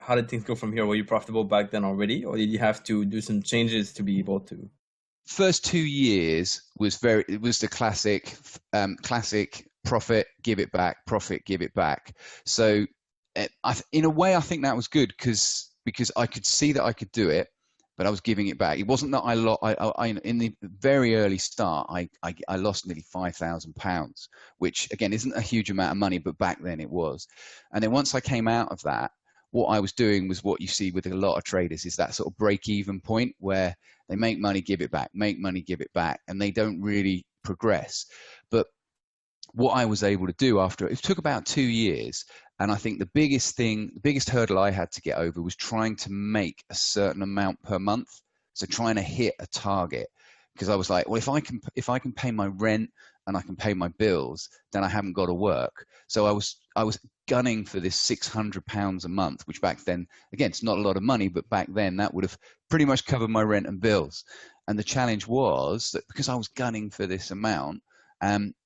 how did things go from here? Were you profitable back then already, or did you have to do some changes to be able to? First 2 years it was the classic profit, give it back, profit, give it back. So in a way, I think that was good because I could see that I could do it, but I was giving it back. It wasn't that in the very early start, I lost nearly £5,000, which again isn't a huge amount of money, but back then it was. And then once I came out of that, what I was doing was what you see with a lot of traders is that sort of break-even point where they make money, give it back, make money, give it back, and they don't really progress. But what I was able to do after it took about 2 years, and I think the biggest hurdle I had to get over was trying to make a certain amount per month. So trying to hit a target, because I was like, well, if I can pay my rent and I can pay my bills, then I haven't got to work. So I was gunning for this £600 a month, which back then, again, it's not a lot of money, but back then that would have pretty much covered my rent and bills. And the challenge was that because I was gunning for this amount,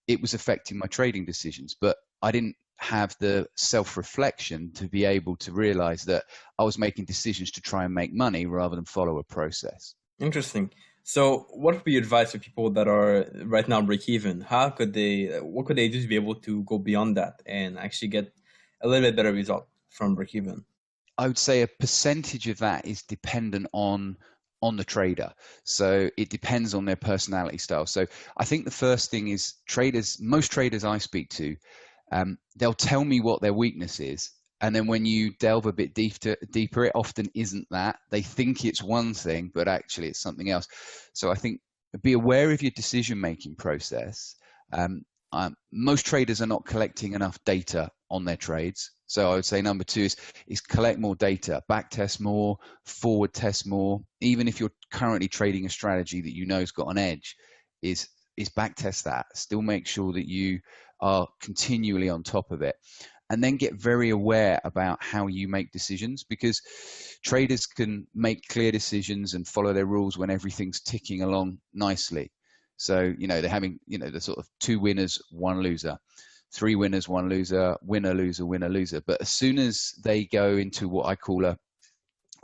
it was affecting my trading decisions, but I didn't have the self-reflection to be able to realize that I was making decisions to try and make money rather than follow a process. Interesting. So, what would be your advice for people that are right now break even? What could they do to be able to go beyond that and actually get a little bit better result from break even? I would say a percentage of that is dependent on the trader. So it depends on their personality style. So I think the first thing is most traders I speak to, they'll tell me what their weakness is. And then when you delve a bit deeper, it often isn't that. They think it's one thing, but actually it's something else. So I think be aware of your decision-making process. Um, Most traders are not collecting enough data on their trades. So I would say number two is collect more data, back test more, forward test more. Even if you're currently trading a strategy that you know has got an edge, is back test that. Still make sure that you are continually on top of it. And then get very aware about how you make decisions, because traders can make clear decisions and follow their rules when everything's ticking along nicely. So, they're having, the sort of two winners, one loser, three winners, one loser, winner, loser, winner, loser. But as soon as they go into what I call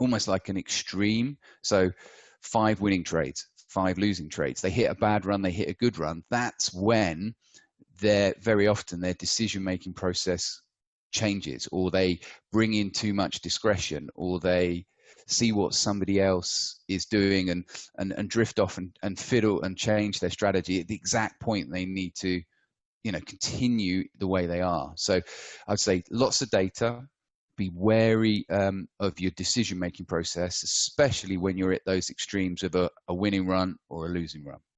almost like an extreme, so 5 winning trades, 5 losing trades, they hit a bad run, they hit a good run, that's when very often their decision-making process changes, or they bring in too much discretion, or they see what somebody else is doing and drift off and fiddle and change their strategy at the exact point they need to continue the way they are. So I'd say lots of data, be wary of your decision making process, especially when you're at those extremes of a winning run or a losing run.